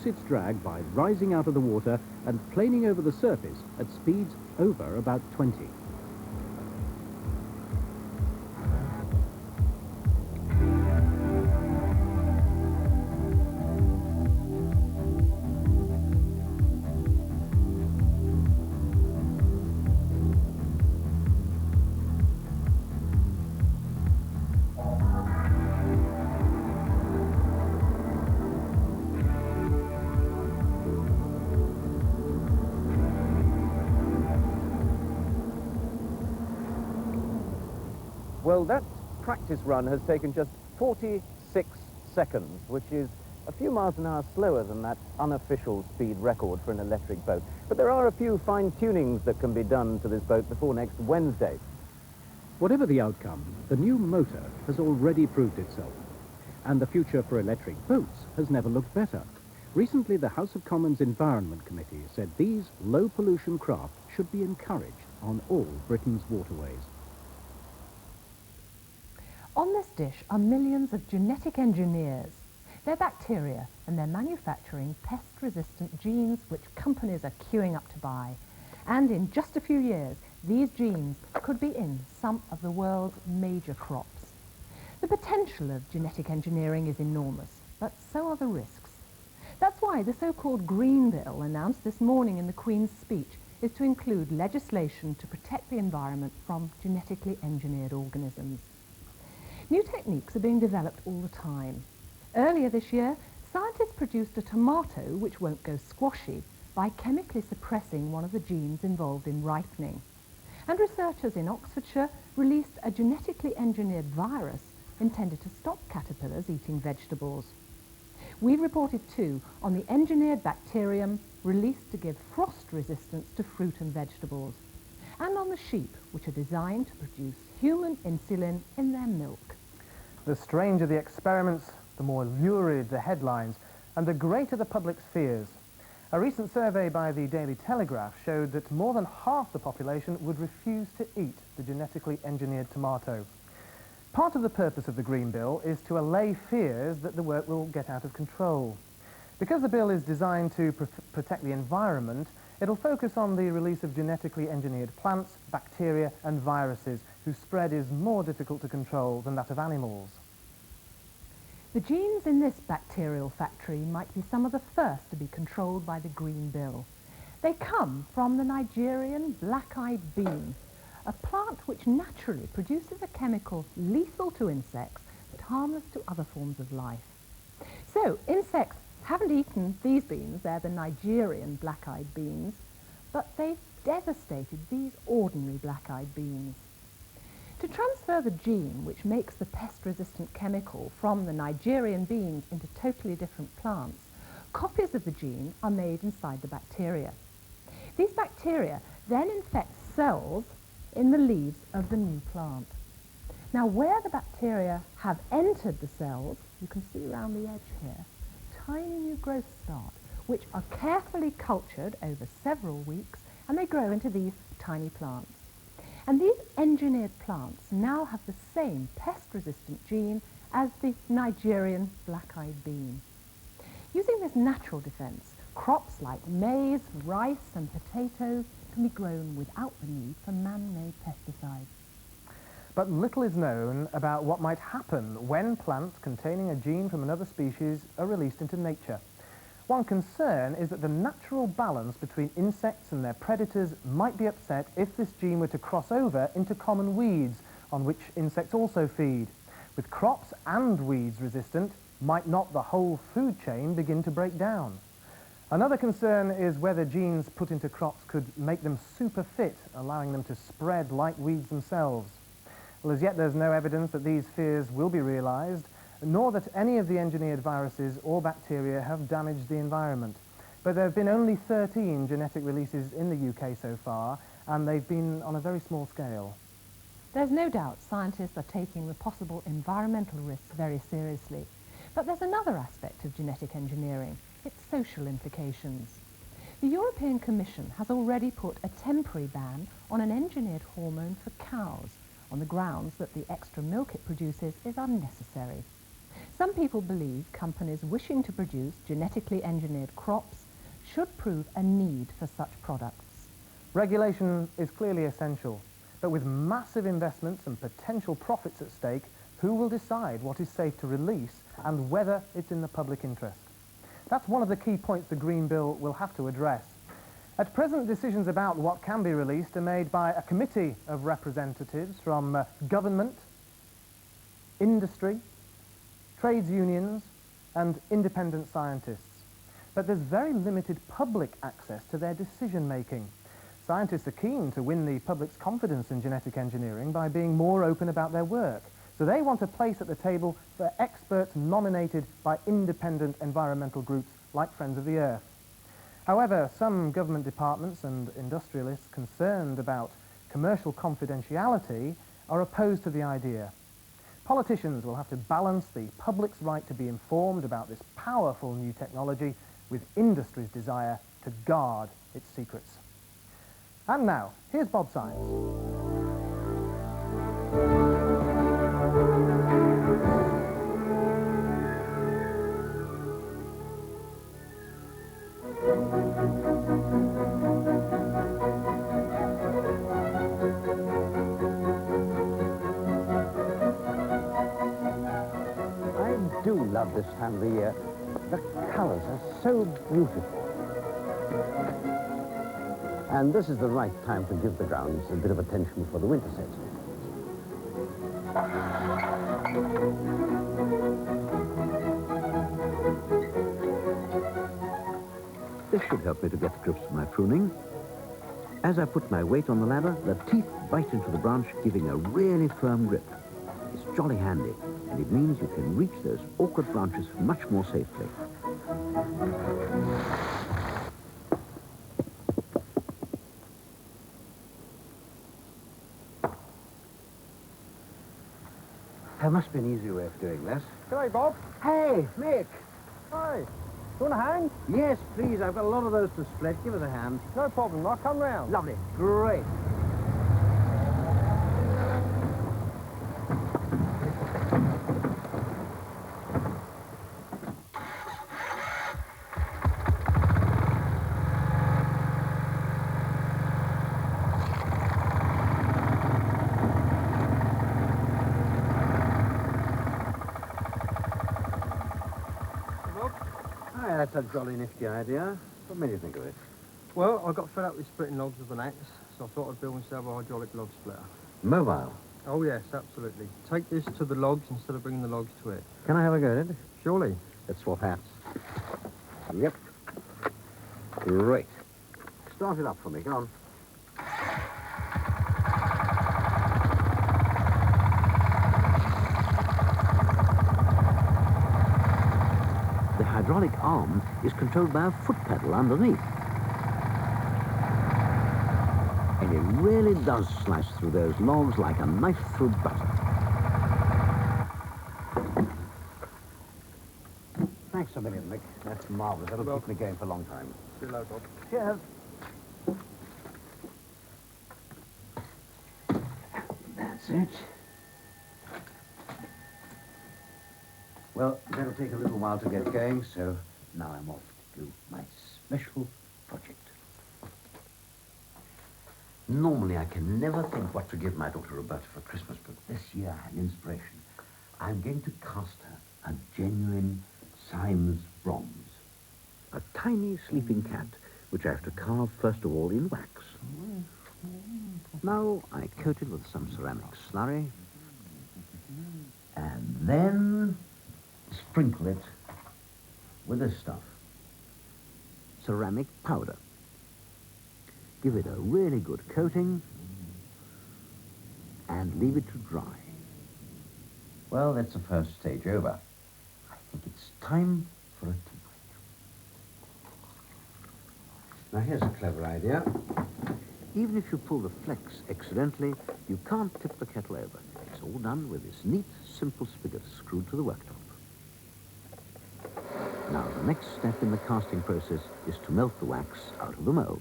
Its drag by rising out of the water and planing over the surface at speeds over about 20. Well, that practice run has taken just 46 seconds, which is a few miles an hour slower than that unofficial speed record for an electric boat. But there are a few fine-tunings that can be done to this boat before next Wednesday. Whatever the outcome, the new motor has already proved itself. And the future for electric boats has never looked better. Recently, the House of Commons Environment Committee said these low-pollution craft should be encouraged on all Britain's waterways. On this dish are millions of genetic engineers. They're bacteria, and they're manufacturing pest-resistant genes which companies are queuing up to buy. And in just a few years, these genes could be in some of the world's major crops. The potential of genetic engineering is enormous, but so are the risks. That's why the so-called Green Bill, announced this morning in the Queen's speech, is to include legislation to protect the environment from genetically engineered organisms. New techniques are being developed all the time. Earlier this year, scientists produced a tomato which won't go squashy by chemically suppressing one of the genes involved in ripening. And researchers in Oxfordshire released a genetically engineered virus intended to stop caterpillars eating vegetables. We've reported too on the engineered bacterium released to give frost resistance to fruit and vegetables, and on the sheep which are designed to produce human insulin in their milk. The stranger the experiments, the more lurid the headlines, and the greater the public's fears. A recent survey by the Daily Telegraph showed that more than half the population would refuse to eat the genetically engineered tomato. Part of the purpose of the Green Bill is to allay fears that the work will get out of control. Because the bill is designed to protect the environment, it'll focus on the release of genetically engineered plants, bacteria and viruses whose spread is more difficult to control than that of animals. The genes in this bacterial factory might be some of the first to be controlled by the Green Bill. They come from the Nigerian black-eyed bean, a plant which naturally produces a chemical lethal to insects but harmless to other forms of life. So, insects haven't eaten these beans, they're the Nigerian black-eyed beans, but they've devastated these ordinary black-eyed beans. To transfer the gene which makes the pest-resistant chemical from the Nigerian beans into totally different plants, copies of the gene are made inside the bacteria. These bacteria then infect cells in the leaves of the new plant. Now, where the bacteria have entered the cells, you can see around the edge here, tiny new growths start, which are carefully cultured over several weeks, and they grow into these tiny plants. And these engineered plants now have the same pest-resistant gene as the Nigerian black-eyed bean. Using this natural defense, crops like maize, rice and potatoes can be grown without the need for man-made pesticides. But little is known about what might happen when plants containing a gene from another species are released into nature. One concern is that the natural balance between insects and their predators might be upset if this gene were to cross over into common weeds, on which insects also feed. With crops and weeds resistant, might not the whole food chain begin to break down? Another concern is whether genes put into crops could make them super fit, allowing them to spread like weeds themselves. Well, as yet there's no evidence that these fears will be realized, nor that any of the engineered viruses or bacteria have damaged the environment. But there have been only 13 genetic releases in the UK so far, and they've been on a very small scale. There's no doubt scientists are taking the possible environmental risks very seriously. But there's another aspect of genetic engineering, its social implications. The European Commission has already put a temporary ban on an engineered hormone for cows, on the grounds that the extra milk it produces is unnecessary. Some people believe companies wishing to produce genetically engineered crops should prove a need for such products. Regulation is clearly essential, but with massive investments and potential profits at stake, who will decide what is safe to release and whether it's in the public interest? That's one of the key points the Green Bill will have to address. At present, decisions about what can be released are made by a committee of representatives from government, industry, trades unions and independent scientists. But there's very limited public access to their decision-making. Scientists are keen to win the public's confidence in genetic engineering by being more open about their work. So they want a place at the table for experts nominated by independent environmental groups like Friends of the Earth. However, some government departments and industrialists concerned about commercial confidentiality are opposed to the idea. Politicians will have to balance the public's right to be informed about this powerful new technology with industry's desire to guard its secrets. And now, here's Bob Science. I do love this time of the year. The colours are so beautiful. And this is the right time to give the grounds a bit of attention before the winter sets in. This should help me to get to grips with my pruning. As I put my weight on the ladder, the teeth bite into the branch, giving a really firm grip. It's jolly handy, and it means you can reach those awkward branches much more safely. There must be an easier way of doing this. G'day, Bob. Hey, Mick! Hi. You want a hand? Yes, please, I've got a lot of those to split. Give us a hand. No problem. I'll come round. Lovely. Great. Hi, that's a jolly nifty idea. What made you think of it? Well, I got fed up with splitting logs with an axe, so I thought I'd build myself a hydraulic log splitter. Mobile. Oh yes, absolutely. Take this to the logs instead of bringing the logs to it. Can I have a go at it? Surely. Let's swap hats. Yep. Great. Start it up for me. Go on. The hydraulic arm is controlled by a foot pedal underneath. And it really does slice through those logs like a knife through butter. Thanks a million, Mick. That's marvellous. That'll keep me going for a long time. See you later, Bob. Cheers. That's it. Well, that'll take a little while to get going, so now I'm off to do my special project. Normally, I can never think what to give my daughter Roberta for Christmas, but this year I had an inspiration. I'm going to cast her a genuine Symes bronze. A tiny sleeping cat, which I have to carve first of all in wax. Now I coat it with some ceramic slurry, And then sprinkle it with this stuff. ceramic powder. Give it a really good coating and leave it to dry. Well, that's the first stage over. I think it's time for a tea break. Now, here's a clever idea. Even if you pull the flex accidentally, you can't tip the kettle over. It's all done with this neat, simple spigot screwed to the worktop. Now, the next step in the casting process is to melt the wax out of the mold.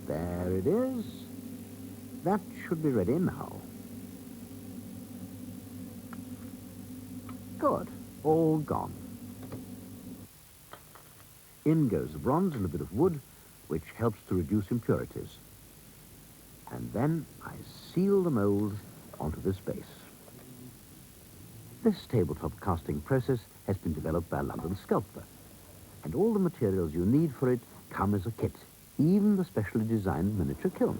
There it is. That should be ready now. Good. All gone. In goes the bronze and a bit of wood, which helps to reduce impurities. And then I seal the mould onto this base. This tabletop casting process has been developed by a London sculptor, and all the materials you need for it come as a kit, even the specially designed miniature kiln.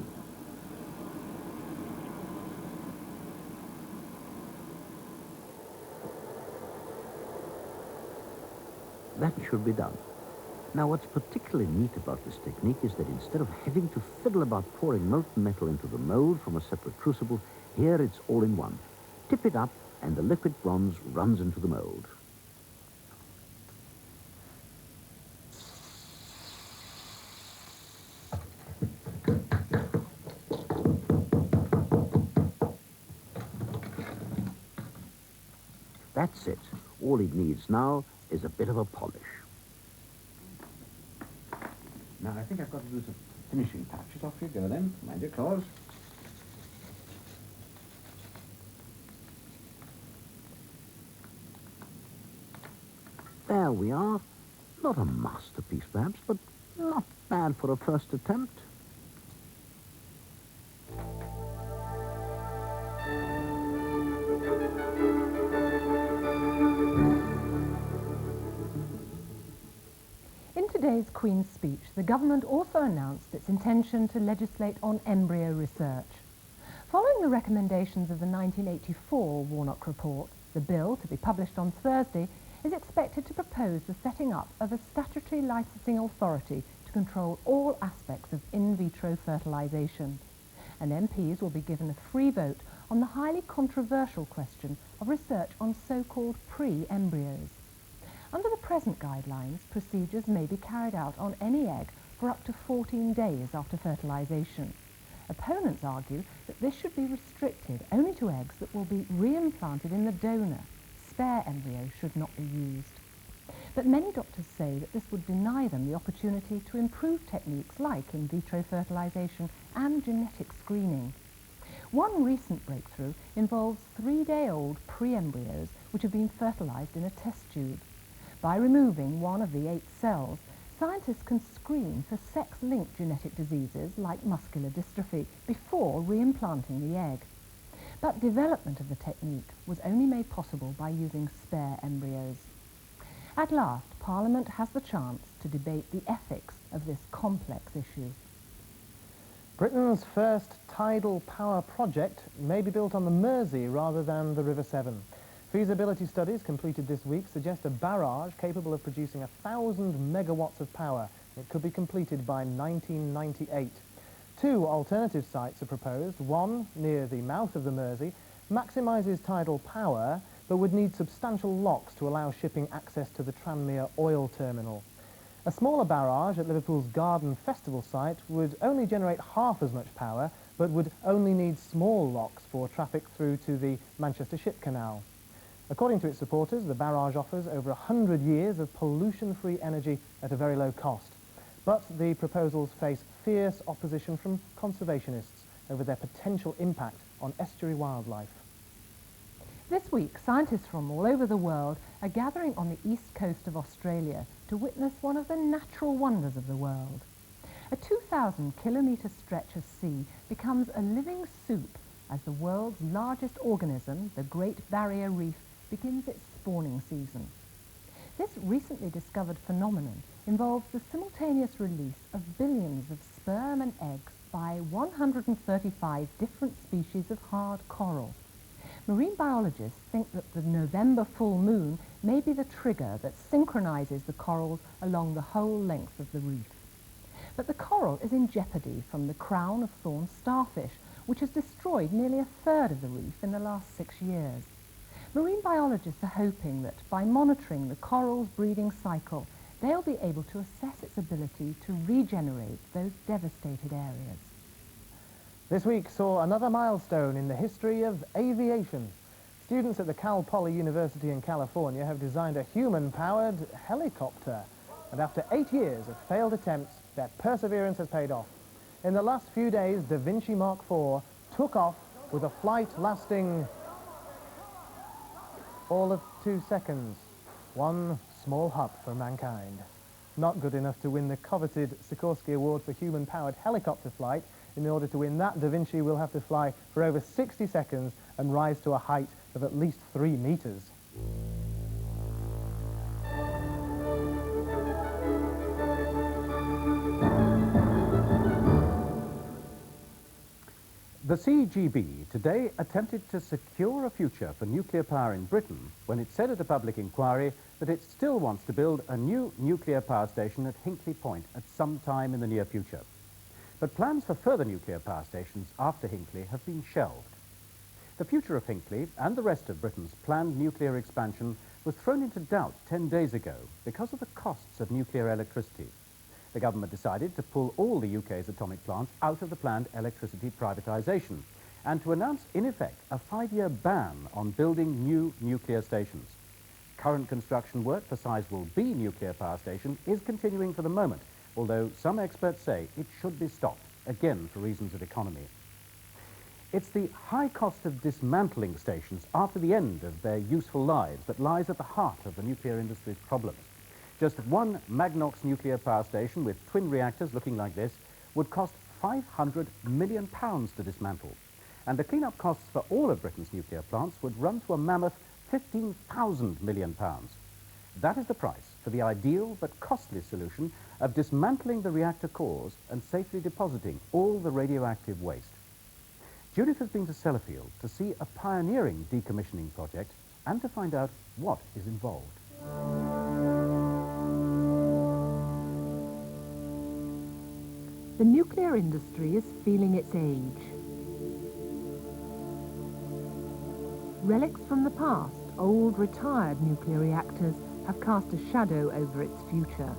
That should be done. Now, what's particularly neat about this technique is that instead of having to fiddle about pouring molten metal into the mold from a separate crucible, here it's all in one. Tip it up and the liquid bronze runs into the mold. That's it. All it needs now is a bit of a polish. Now, I think I've got to do some finishing touches. Off you go then. Mind your claws. There we are. Not a masterpiece, perhaps, but not bad for a first attempt. In today's Queen's speech, the government also announced its intention to legislate on embryo research. Following the recommendations of the 1984 Warnock Report, the bill, to be published on Thursday, is expected to propose the setting up of a statutory licensing authority to control all aspects of in vitro fertilisation. And MPs will be given a free vote on the highly controversial question of research on so-called pre-embryos. Under the present guidelines, procedures may be carried out on any egg for up to 14 days after fertilisation. Opponents argue that this should be restricted only to eggs that will be reimplanted in the donor. Spare embryos should not be used. But many doctors say that this would deny them the opportunity to improve techniques like in vitro fertilisation and genetic screening. One recent breakthrough involves 3-day-old pre-embryos which have been fertilised in a test tube. By removing one of the 8 cells, scientists can screen for sex-linked genetic diseases like muscular dystrophy before reimplanting the egg. But development of the technique was only made possible by using spare embryos. At last, Parliament has the chance to debate the ethics of this complex issue. Britain's first tidal power project may be built on the Mersey rather than the River Severn. Feasibility studies completed this week suggest a barrage capable of producing 1,000 megawatts of power. It could be completed by 1998. 2 alternative sites are proposed. One, near the mouth of the Mersey, maximises tidal power, but would need substantial locks to allow shipping access to the Tranmere oil terminal. A smaller barrage at Liverpool's Garden Festival site would only generate half as much power, but would only need small locks for traffic through to the Manchester Ship Canal. According to its supporters, the barrage offers over 100 years of pollution-free energy at a very low cost. But the proposals face fierce opposition from conservationists over their potential impact on estuary wildlife. This week, scientists from all over the world are gathering on the east coast of Australia to witness one of the natural wonders of the world. A 2,000-kilometre stretch of sea becomes a living soup as the world's largest organism, the Great Barrier Reef, begins its spawning season. This recently discovered phenomenon involves the simultaneous release of billions of sperm and eggs by 135 different species of hard coral. Marine biologists think that the November full moon may be the trigger that synchronises the corals along the whole length of the reef. But the coral is in jeopardy from the crown of thorn starfish, which has destroyed nearly a third of the reef in the last 6 years. Marine biologists are hoping that by monitoring the coral's breeding cycle, they'll be able to assess its ability to regenerate those devastated areas. This week saw another milestone in the history of aviation. Students at the Cal Poly University in California have designed a human-powered helicopter. And after 8 years of failed attempts, their perseverance has paid off. In the last few days, Da Vinci Mark IV took off with a flight lasting all of 2 seconds. One small hop for mankind. Not good enough to win the coveted Sikorsky Award for human-powered helicopter flight. In order to win that, Da Vinci will have to fly for over 60 seconds and rise to a height of at least 3 meters. The CGB today attempted to secure a future for nuclear power in Britain when it said at a public inquiry that it still wants to build a new nuclear power station at Hinkley Point at some time in the near future. But plans for further nuclear power stations after Hinkley have been shelved. The future of Hinkley and the rest of Britain's planned nuclear expansion was thrown into doubt 10 days ago because of the costs of nuclear electricity. The government decided to pull all the UK's atomic plants out of the planned electricity privatisation and to announce, in effect, a 5-year ban on building new nuclear stations. Current construction work for Sizewell B nuclear power station is continuing for the moment, although some experts say it should be stopped, again for reasons of economy. It's the high cost of dismantling stations after the end of their useful lives that lies at the heart of the nuclear industry's problems. Just one Magnox nuclear power station with twin reactors looking like this would cost £500 million to dismantle. And the clean-up costs for all of Britain's nuclear plants would run to a mammoth £15,000 million. That is the price for the ideal but costly solution of dismantling the reactor cores and safely depositing all the radioactive waste. Judith has been to Sellafield to see a pioneering decommissioning project and to find out what is involved. The nuclear industry is feeling its age. Relics from the past, old retired nuclear reactors, have cast a shadow over its future.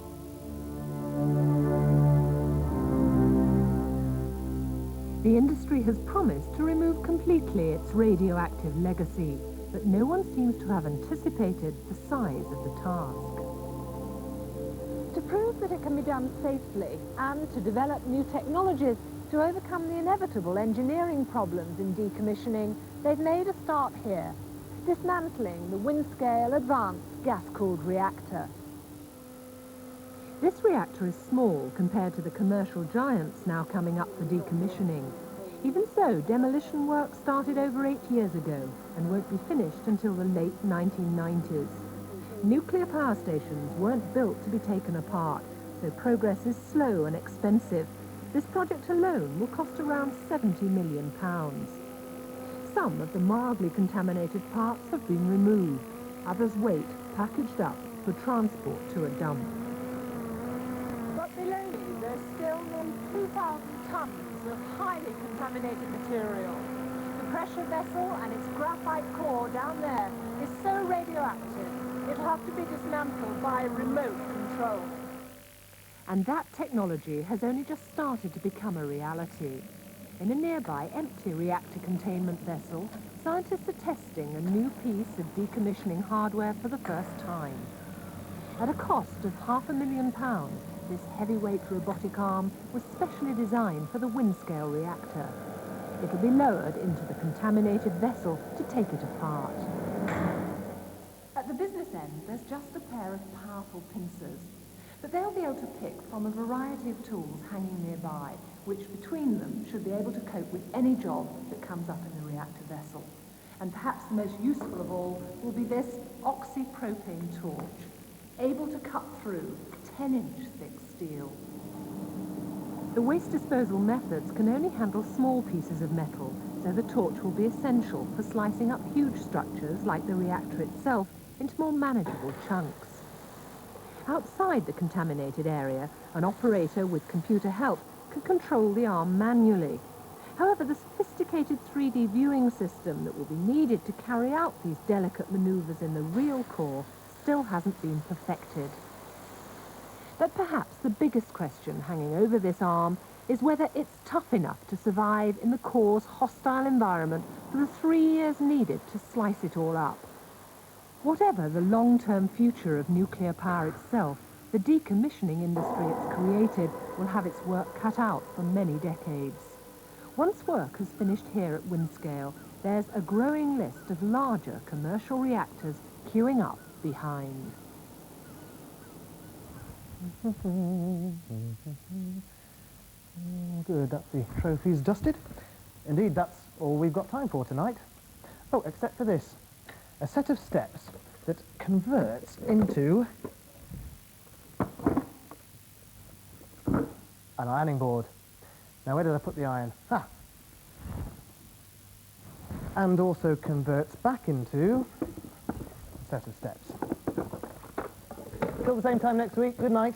The industry has promised to remove completely its radioactive legacy, but no one seems to have anticipated the size of the task. To prove that it can be done safely and to develop new technologies to overcome the inevitable engineering problems in decommissioning, they've made a start here, dismantling the Windscale Advanced Gas-Cooled Reactor. This reactor is small compared to the commercial giants now coming up for decommissioning. Even so, demolition work started over 8 years ago and won't be finished until the late 1990s. Nuclear power stations weren't built to be taken apart, so progress is slow and expensive. This project alone will cost around £70 million. Some of the mildly contaminated parts have been removed. Others wait, packaged up, for transport to a dump. But below you, there's still nearly 2,000 tons of highly contaminated material. The pressure vessel and its graphite core down there is so radioactive, it'll have to be dismantled by remote control. And that technology has only just started to become a reality. In a nearby empty reactor containment vessel, scientists are testing a new piece of decommissioning hardware for the first time. At a cost of £500,000, this heavyweight robotic arm was specially designed for the Windscale reactor. It'll be lowered into the contaminated vessel to take it apart. At the business end, there's just a pair of powerful pincers, but they'll be able to pick from a variety of tools hanging nearby, which between them should be able to cope with any job that comes up in the reactor vessel. And perhaps the most useful of all will be this oxypropane torch, able to cut through 10-inch thick steel. The waste disposal methods can only handle small pieces of metal, so the torch will be essential for slicing up huge structures like the reactor itself into more manageable chunks. Outside the contaminated area, an operator with computer help can control the arm manually. However, the sophisticated 3D viewing system that will be needed to carry out these delicate maneuvers in the real core still hasn't been perfected. But perhaps the biggest question hanging over this arm is whether it's tough enough to survive in the core's hostile environment for the 3 years needed to slice it all up. Whatever the long-term future of nuclear power itself, the decommissioning industry it's created will have its work cut out for many decades. Once work has finished here at Windscale, there's a growing list of larger commercial reactors queuing up behind. Good, that's the trophies dusted. Indeed, that's all we've got time for tonight. Oh, except for this. A set of steps that converts into an ironing board. Now, where did I put the iron? Ah! And also converts back into a set of steps. Till the same time next week, good night.